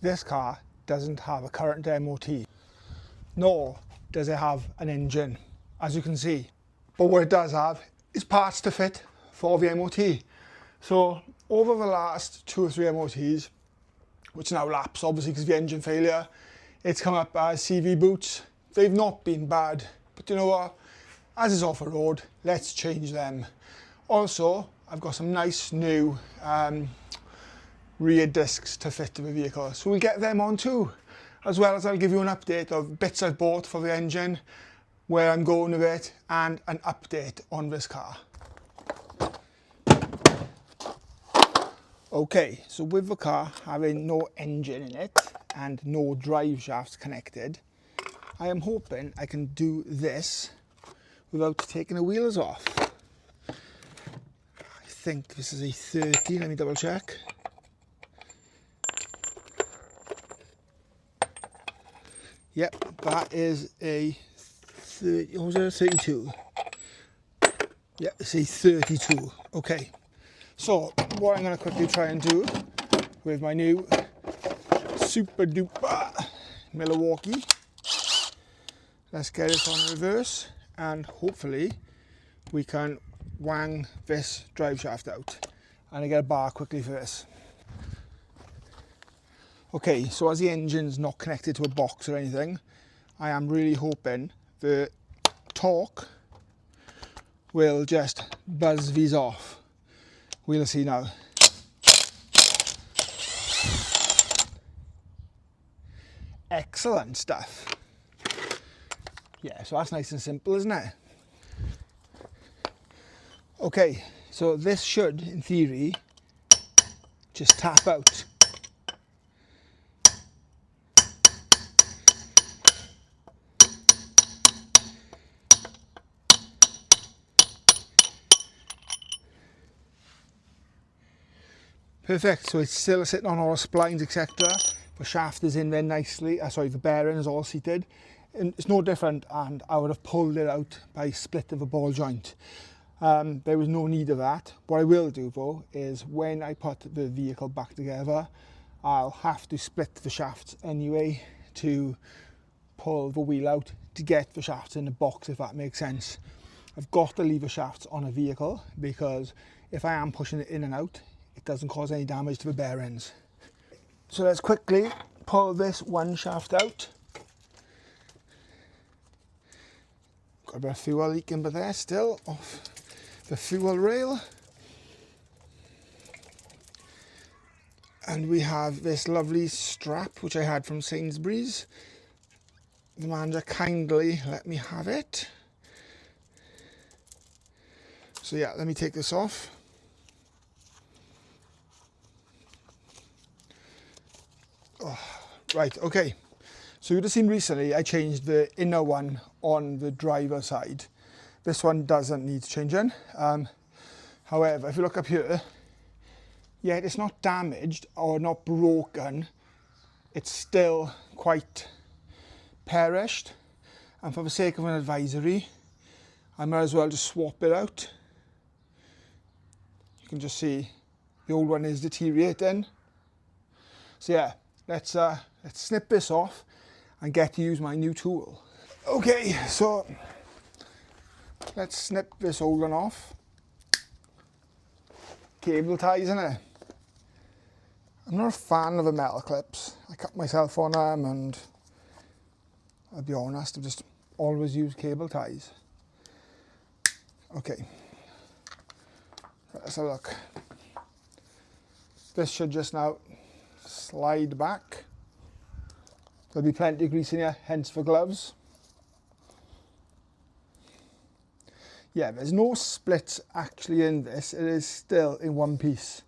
This car doesn't have a current MOT, nor does it have an engine, as you can see. But what it does have is parts to fit for the MOT. So over the last 2 or 3 MOTs, which now lapsed obviously because of the engine failure, it's come up as CV boots. They've not been bad, but you know what? As is off the road, let's change them. Also, I've got some nice new rear discs to fit to the vehicle, so we'll get them on too. As well as I'll give you an update of bits I've bought for the engine, where I'm going with it, and an update on this car. Okay, so with the car having no engine in it and no drive shafts connected, I am hoping I can do this without taking the wheels off. I think this is a 30, let me double check. Yep, that is a 30, what was it, a 32? Yeah, it's a 32, okay. So, what I'm going to quickly try and do with my new super duper Milwaukee, let's get it on reverse and hopefully we can wang this drive shaft out. And I get a bar quickly for this. Okay, so as the engine's not connected to a box or anything, I am really hoping the torque will just buzz these off. We'll see now. Excellent stuff. Yeah, so that's nice and simple, isn't it? Okay, so this should, in theory, just tap out. Perfect, so it's still sitting on all the splines, etc. The shaft is in there nicely, the bearing is all seated. And it's no different, and I would have pulled it out by split of a ball joint. There was no need of that. What I will do though, is when I put the vehicle back together, I'll have to split the shafts anyway to pull the wheel out to get the shafts in the box, if that makes sense. I've got to leave the shafts on a vehicle because if I am pushing it in and out, it doesn't cause any damage to the bearings. So let's quickly pull this one shaft out. Got a bit of fuel leaking but there still off the fuel rail. And we have this lovely strap which I had from Sainsbury's. The manager kindly let me have it. So yeah, let me take this off. Oh, right, okay. So you'd have seen recently I changed the inner one on the driver's side. This one doesn't need changing. However, if you look up here, yeah, it's not damaged or not broken. It's still quite perished. And for the sake of an advisory, I might as well just swap it out. You can just see the old one is deteriorating. So yeah, let's snip this off and get to use my new tool. Okay, so let's snip this old one off. Cable ties, innit? I'm not a fan of the metal clips. I cut myself on them and I'll be honest, I've just always used cable ties. Okay, let's have a look. This should just now slide back. There'll be plenty of grease in here, hence the gloves. Yeah, there's no splits actually in this, it is still in one piece.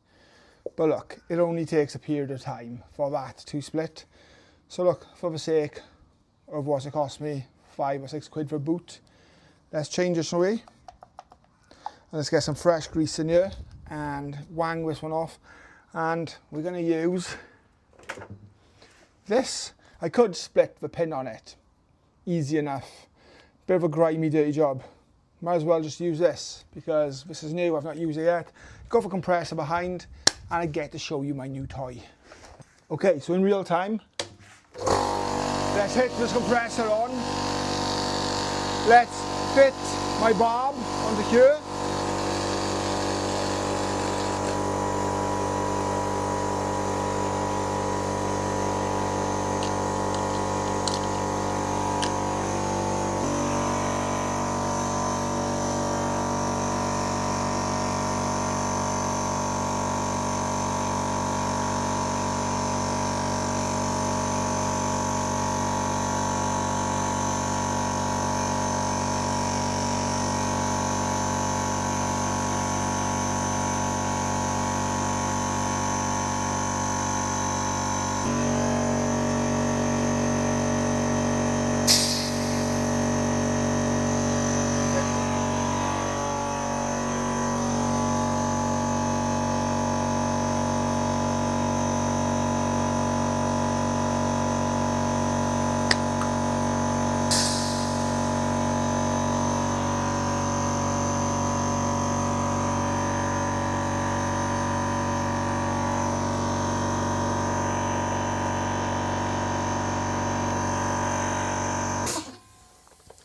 But look, it only takes a period of time for that to split. So look, for the sake of what it cost me, 5 or 6 quid for a boot, let's change it, shall we? And let's get some fresh grease in here and wang this one off. And we're going to use this. I could split the pin on it, easy enough. Bit of a grimy, dirty job. Might as well just use this because this is new, I've not used it yet. Got the compressor behind and I get to show you my new toy. Okay, so in real time, let's hit this compressor on. Let's fit my barb onto here.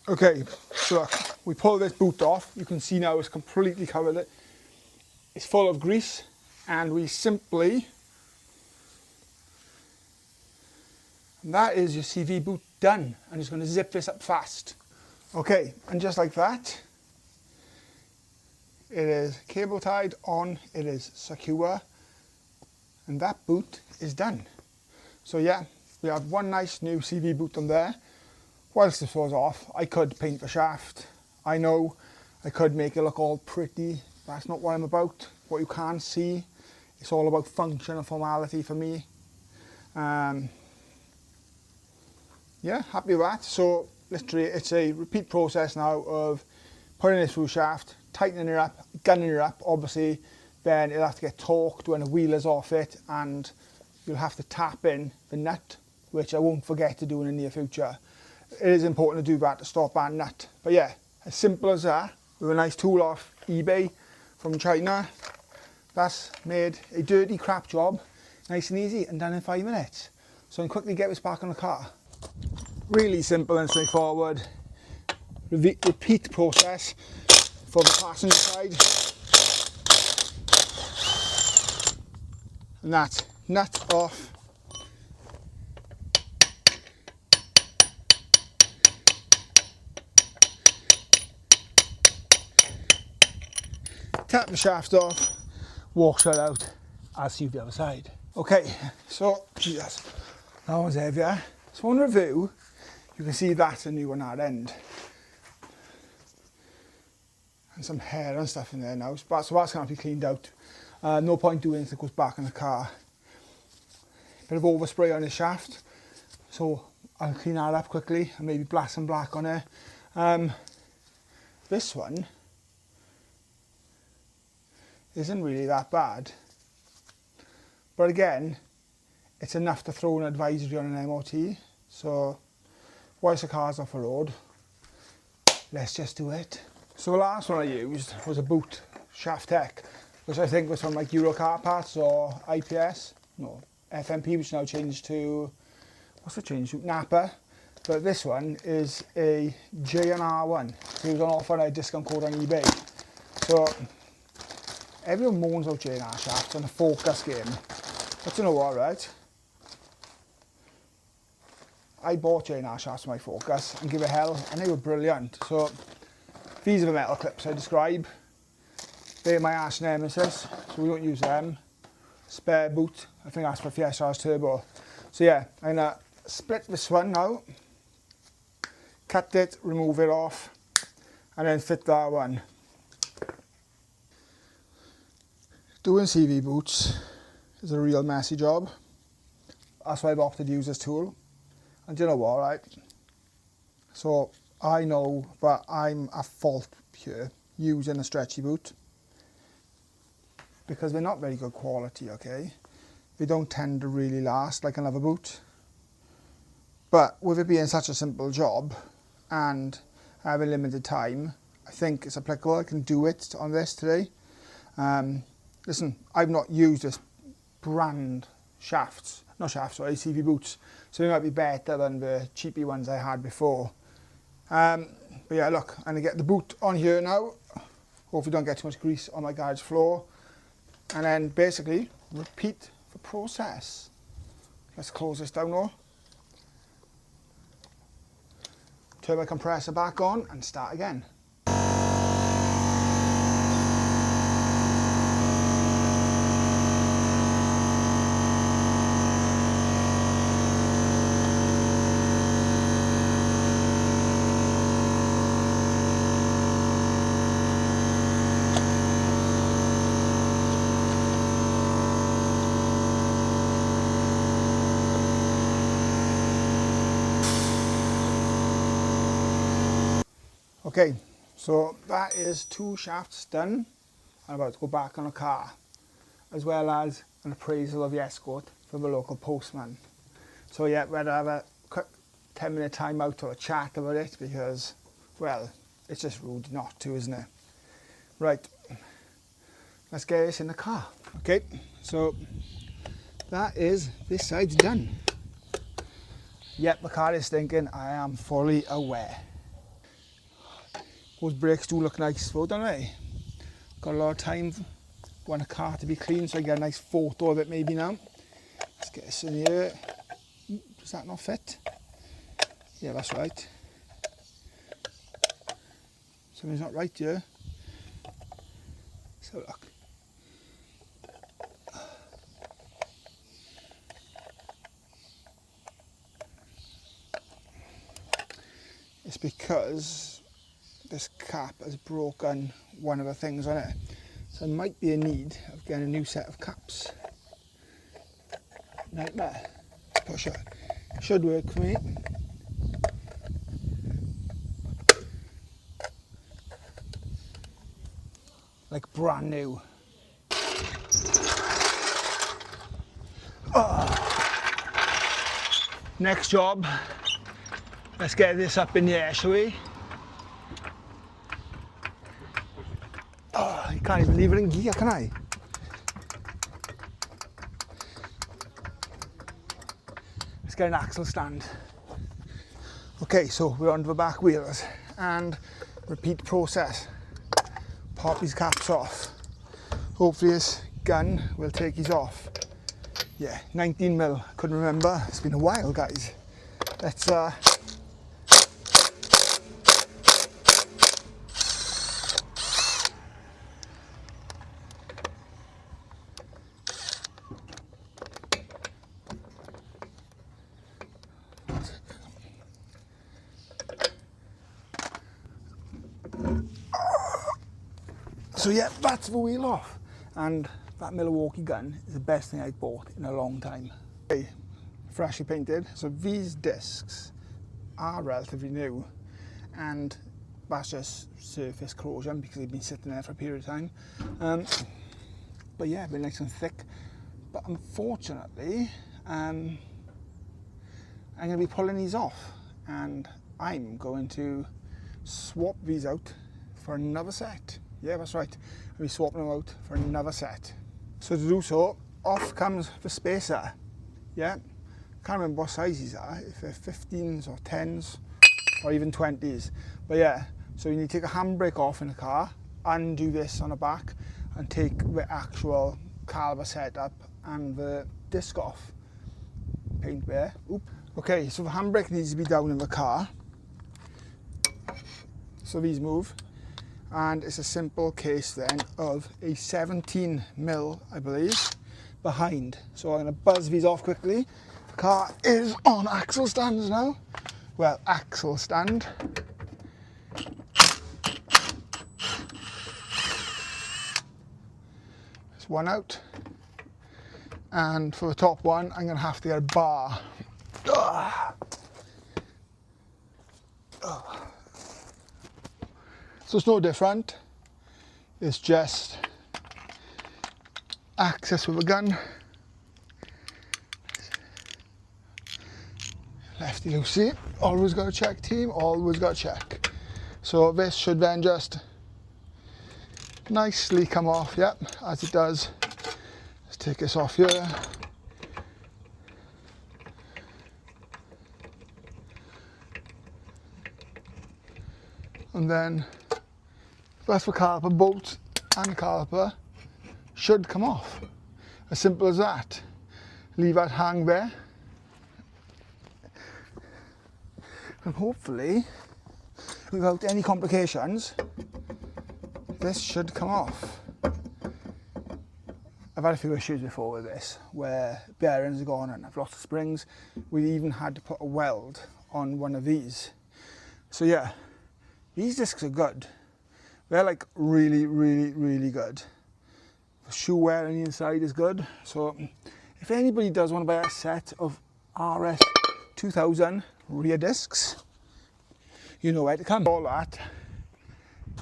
Okay, so look, we pull this boot off. You can see now it's completely covered. It's full of grease, and we simply, and that is your CV boot done. I'm just going to zip this up fast. Okay, and just like that, it is cable tied on, it is secure, and that boot is done. So yeah, we have one nice new CV boot on there. Whilst this was off, I could paint the shaft. I know I could make it look all pretty. That's not what I'm about. What you can't see, it's all about function and formality for me. Yeah, happy with that. So literally it's a repeat process now of putting it through shaft, tightening it up, gunning it up. Obviously, then it'll have to get torqued when the wheel is off it, and you'll have to tap in the nut, which I won't forget to do in the near future. It is important to do that to stop that nut. But yeah, as simple as that, with a nice tool off eBay from China, that's made a dirty crap job nice and easy and done in 5 minutes. So I can quickly get this back on the car. Really simple and straightforward. Repeat process for the passenger side. And that nut off. Tap the shaft off, walk straight out. I'll see you the other side. Okay, so, Jesus, that was heavier. So on review, you can see that's a new one at that end. And some hair and stuff in there now, so that's going to have to be cleaned out. No point doing it, it goes back in the car. Bit of overspray on the shaft, so I'll clean that up quickly and maybe blast some black on it. This one isn't really that bad, but again, it's enough to throw an advisory on an MOT. So whilst the car's off the road, let's just do it. So the last one I used was a boot, Shaft Tech, which I think was from like Euro Car Parts or IPS, no, FMP, which now changed to, what's it changed to? Napa. But this one is a J&R one. So it was on offer at a discount code on eBay. So everyone moans about J&R shafts and the Focus game. But you know what, right? I bought J&R shafts for my Focus and give it hell, and they were brilliant. So these are the metal clips I describe. They're my arch nemesis, so we don't use them. Spare boot, I think that's for Fiesta's turbo. So yeah, I'm gonna split this one now, cut it, remove it off, and then fit that one. Doing CV boots is a real messy job. That's why I've opted to use this tool. And do you know what, right? So I know that I'm at fault here using a stretchy boot because they're not very good quality, okay? They don't tend to really last like another boot. But with it being such a simple job and having limited time, I think it's applicable. I can do it on this today. Listen, I've not used this brand shafts not shafts, sorry, CV boots. So they might be better than the cheapy ones I had before. But yeah, look, I'm gonna get the boot on here now. Hopefully don't get too much grease on my garage floor. And then basically repeat the process. Let's close this down now. Turn my compressor back on and start again. Okay, so that is 2 shafts done. I'm about to go back on a car, as well as an appraisal of the Escort from the local postman. So yeah, we're gonna have a quick 10-minute time out or a chat about it because, well, it's just rude not to, isn't it? Right, let's get this in the car. Okay, so that is, this side's done. Yep, the car is stinking, I am fully aware. Those brakes do look nice though, don't they? Got a lot of time, want a car to be clean so I get a nice photo of it maybe now. Let's get this in here. Does that not fit? Yeah, that's right. Something's not right here. So look. It's because this cap has broken one of the things on it. So there might be a need of getting a new set of caps. Nightmare. Push it. Should work for me. Like brand new. Oh. Next job. Let's get this up in the air, shall we? Oh, you can't even leave it in gear, can I? Let's get an axle stand. Okay, so we're onto the back wheels and repeat process. Pop these caps off. Hopefully this gun will take these off. Yeah, 19mm, couldn't remember. It's been a while, guys. Let's so yeah, that's the wheel off, and that Milwaukee gun is the best thing I've bought in a long time. Okay, freshly painted, so these discs are relatively new, and that's just surface corrosion because they've been sitting there for a period of time. But yeah, they're nice and thick, but unfortunately, I'm going to be pulling these off, and I'm going to swap these out for another set. Yeah, that's right. I'll be swapping them out for another set. So to do so, off comes the spacer. Yeah, can't remember what size these are, if they're 15s or 10s or even 20s. But yeah, so you need to take a handbrake off in the car, undo this on the back, and take the actual caliber setup and the disc off. Paint there. Oop. Okay, so the handbrake needs to be down in the car. So these move. And it's a simple case then of a 17mm, I believe, behind. So I'm going to buzz these off quickly. The car is on axle stands now. Well, axle stand. There's one out. And for the top one, I'm going to have to get a bar. Ugh. Ugh. So it's no different, it's just access with a gun, lefty loosey, always got to check team, always got to check. So this should then just nicely come off, yep, as it does. Let's take this off here. and then that's the caliper bolt and caliper should come off. As simple as that. Leave that hang there, and hopefully, without any complications, this should come off. I've had a few issues before with this, where bearings are gone and I've lost the springs. We even had to put a weld on one of these. So yeah, these discs are good. They're like really, really, really good. The shoe wear on the inside is good. So if anybody does want to buy a set of RS 2000 rear discs, you know where to come. All that,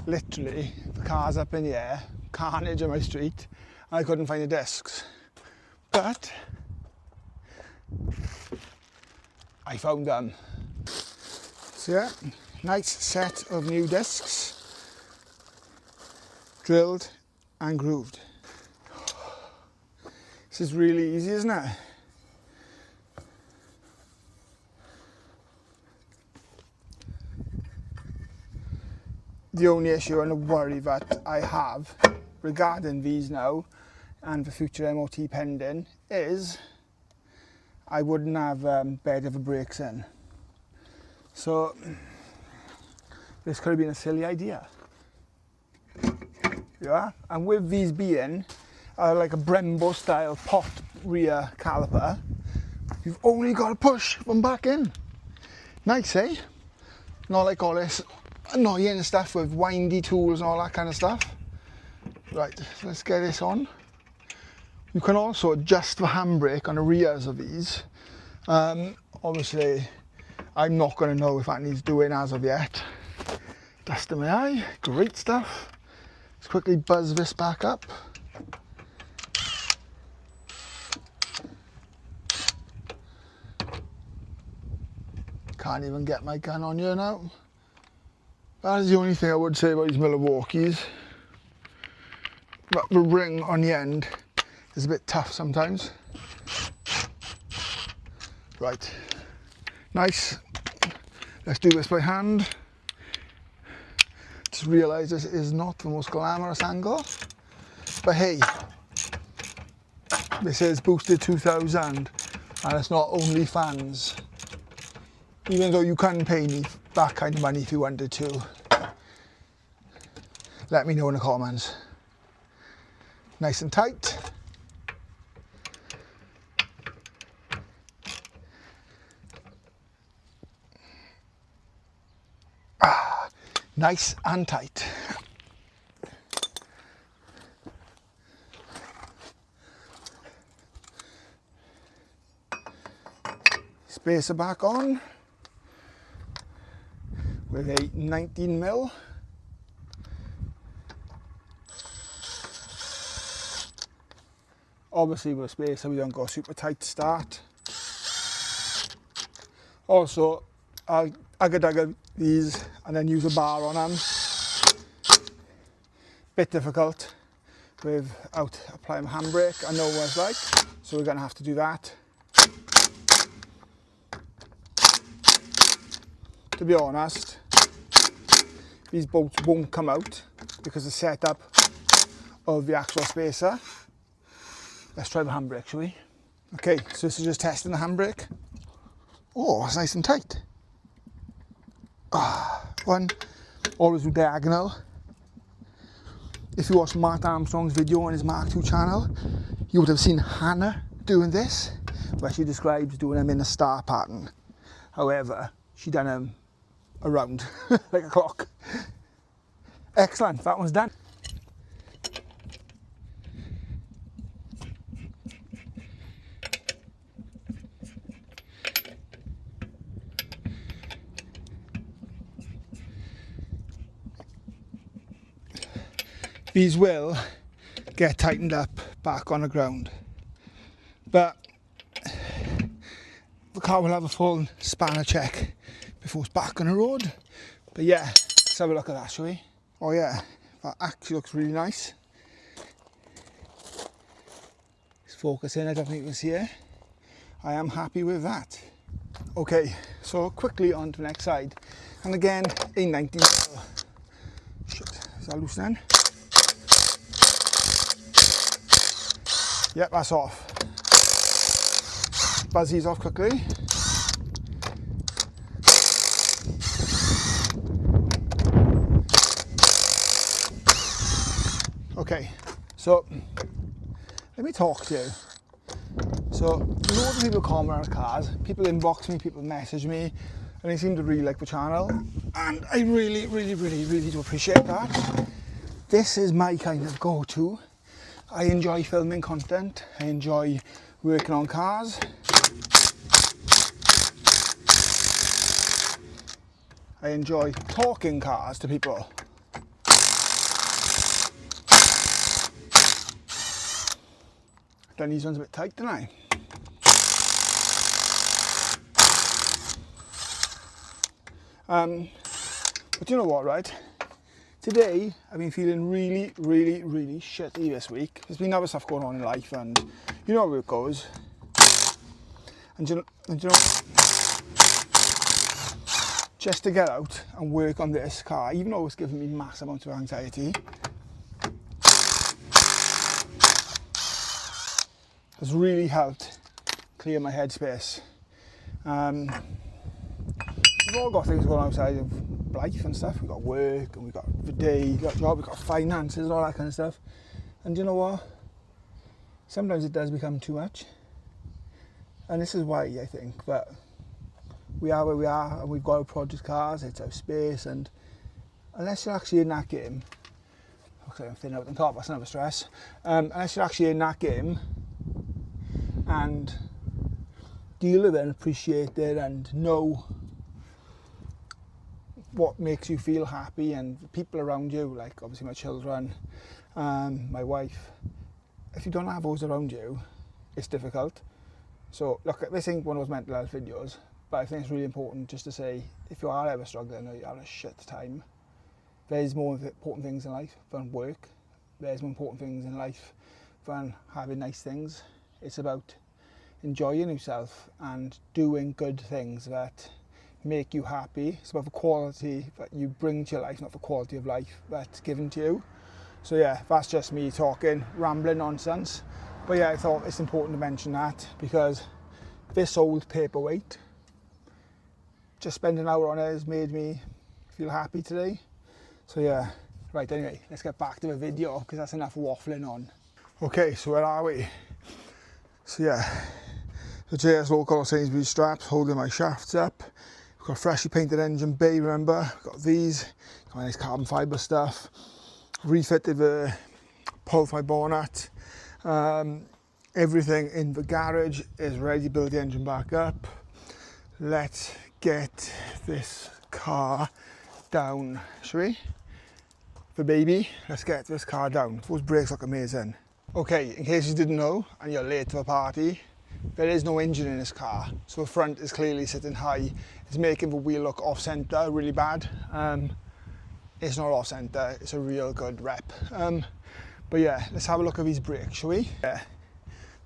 literally, the car's up in the air, carnage on my street, and I couldn't find the discs. But I found them. So yeah, nice set of new discs, drilled and grooved. This is really easy, isn't it? The only issue and a worry that I have regarding these now and the future MOT pending is I wouldn't have bed of the brakes in. So this could have been a silly idea. Yeah, and with these being like a Brembo style pot rear caliper, you've only got to push them back in. Nice, eh? Not like all this annoying stuff with windy tools and all that kind of stuff. Right, let's get this on. You can also adjust the handbrake on the rears of these. Obviously, I'm not going to know if that needs doing as of yet. Dust in my eye, great stuff. Let's quickly buzz this back up. Can't even get my gun on here now. That is the only thing I would say about these Milwaukees. But the ring on the end is a bit tough sometimes. Right, nice. Let's do this by hand. Just realise this is not the most glamorous angle. But hey, this is Boosted 2000 and it's not only fans. Even though you can pay me that kind of money if you wanted to. Let me know in the comments. Nice and tight. Nice and tight. Spacer back on with a 19mm. Obviously with a spacer we don't go super tight to start. Also I'll agger these and then use a bar on them. Bit difficult without applying a handbrake, I know what it's like, so we're going to have to do that. To be honest, these bolts won't come out because the setup of the actual spacer. Let's try the handbrake, shall we? Okay, so this is just testing the handbrake. Oh, it's nice and tight. One, always do diagonal. If you watch Mark Armstrong's video on his Mark II channel, you would have seen Hannah doing this, where she describes doing them in a star pattern. However, she done them around like a clock. Excellent, that one's done. These will get tightened up back on the ground, but the car will have a full spanner check before it's back on the road. But yeah, let's have a look at that, shall we? Oh yeah, that actually looks really nice. It's focusing, I don't think you can see it. I am happy with that. Okay, so quickly on to the next side, and again a 19mm. Shit, is that loose then? Yep, that's off. Buzz these off quickly. Okay, so let me talk to you. So loads of people comment on cars, people inbox me, people message me, and they seem to really like the channel, and I really do appreciate that. This is my kind of go-to. I enjoy filming content, I enjoy working on cars. I enjoy talking cars to people. I've done these ones a bit tight, didn't I? But you know what, right? Today, I've been feeling really shitty this week. There's been other stuff going on in life, and you know how it goes. And you know, just to get out and work on this car, even though it's giving me massive amounts of anxiety, has really helped clear my headspace. We've all got things going on outside of life and stuff. We've got work, and we've got the day, we've got job, we've got finances and all that kind of stuff. And you know what? Sometimes it does become too much. And this is why I think that we are where we are, and we've got our project cars, it's our space, and unless you're actually in that game, okay, I'm thinning out the top, that's another stress. Unless you're actually in that game and deal with it and appreciate it and know what makes you feel happy, and the people around you, like obviously my children, my wife, if you don't have those around you, it's difficult. So look, this ain't one of those mental health videos, but I think it's really important just to say, if you are ever struggling or you're having a shit time, there's more important things in life than work. There's more important things in life than having nice things. It's about enjoying yourself and doing good things that make you happy. It's about the quality that you bring to your life, not the quality of life that's given to you. So yeah, that's just me talking, rambling nonsense. But yeah, I thought it's important to mention that, because this old paperweight, just spending an hour on it has made me feel happy today. So yeah, right, anyway, let's get back to the video, because that's enough waffling on. Okay, so where are we? So yeah, the JS local Sainsbury's straps holding my shafts up. We've got a freshly painted engine bay, remember? We've got these, got nice carbon fibre stuff. Refitted the pull-fibre bonnet. Everything in the garage is ready to build the engine back up. Let's get this car down, shall we? The baby, let's get this car down. Those brakes look amazing. Okay, in case you didn't know and you're late to the party, there is no engine in this car, so the front is clearly sitting high. It's making the wheel look off-centre really bad. It's not off-centre, it's a real good rep. But yeah, let's have a look at these brakes, shall we? Yeah.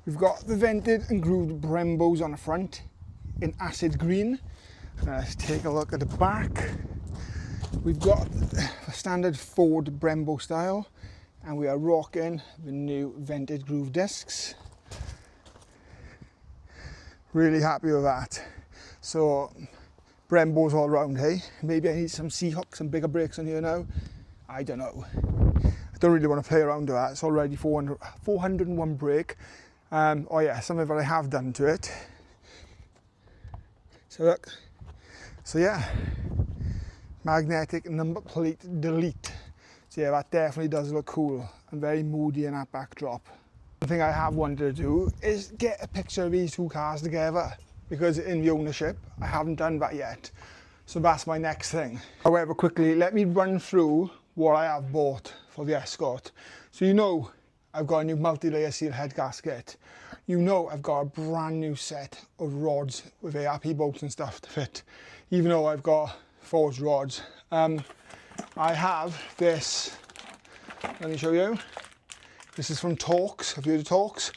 We've got the vented and grooved Brembos on the front in acid green. Let's take a look at the back. We've got the standard Ford Brembo style, and we are rocking the new vented groove discs. Really happy with that. So Brembos all round, hey? Maybe I need some C-hooks and bigger brakes on here now. I don't know. I don't really want to play around with that. It's already 401 brake. Oh yeah, something that I have done to it. So look. So yeah, magnetic number plate delete. So yeah, that definitely does look cool and very moody in that backdrop. One thing I have wanted to do is get a picture of these two cars together, because in the ownership, I haven't done that yet. So that's my next thing. However, quickly, let me run through what I have bought for the Escort. So you know, I've got a new multi-layer seal head gasket. You know, I've got a brand new set of rods with ARP bolts and stuff to fit, even though I've got forged rods. I have this, let me show you. This is from Torx, have you heard of Torx?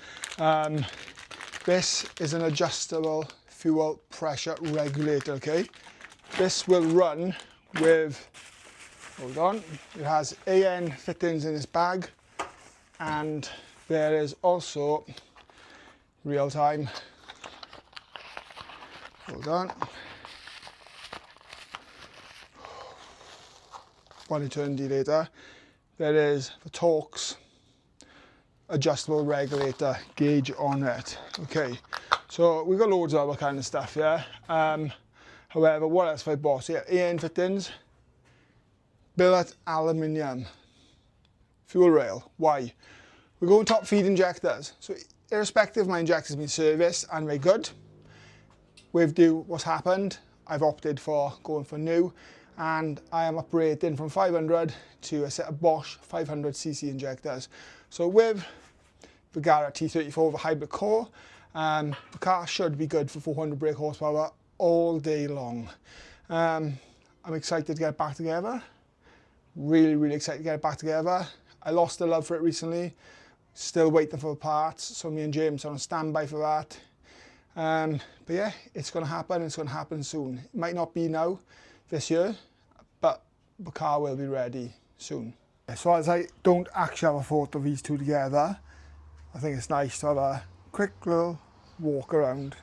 This is an adjustable fuel pressure regulator, okay? This will run with Hold on. It has AN fittings in this bag, and there is also real time. Hold on. One eternity later. There is the Torx adjustable regulator gauge on it. Okay, so we've got loads of other kind of stuff here. However, what else have I bought here? AN fittings, billet aluminium, fuel rail. Why? We're going top feed injectors. So irrespective of my injectors being serviced and very good, with what's happened, I've opted for going for new, and I am upgrading from 500 to a set of Bosch 500cc injectors. So with the Garrett T34 with a hybrid core, the car should be good for 400 brake horsepower all day long. I'm excited to get it back together. Really excited to get it back together. I lost the love for it recently. Still waiting for the parts, so me and James are on standby for that. But yeah, it's going to happen. It's going to happen soon. It might not be now, this year, but the car will be ready soon. So as I don't actually have a photo of these two together, I think it's nice to have a quick little walk around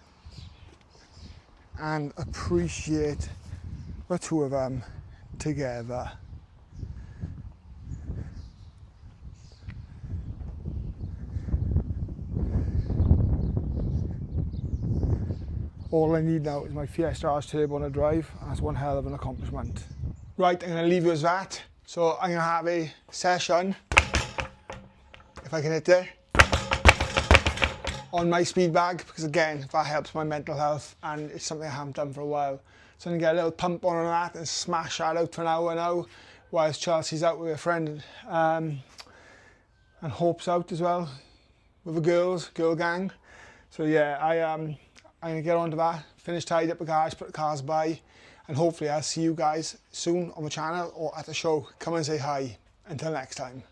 and appreciate the two of them together. All I need now is my Fiesta Arch Turbo on a drive, and that's one hell of an accomplishment. Right, I'm going to leave you as that. So I'm going to have a session, if I can hit it, on my speed bag, because again, that helps my mental health, and it's something I haven't done for a while. So I'm going to get a little pump on that and smash that out for an hour now, whilst Chelsea's out with a friend, and Hope's out as well, with the girl gang. So yeah, I'm going to get onto that, finish tidy up the garage, put the cars by, and hopefully I'll see you guys soon on the channel or at the show. Come and say hi. Until next time.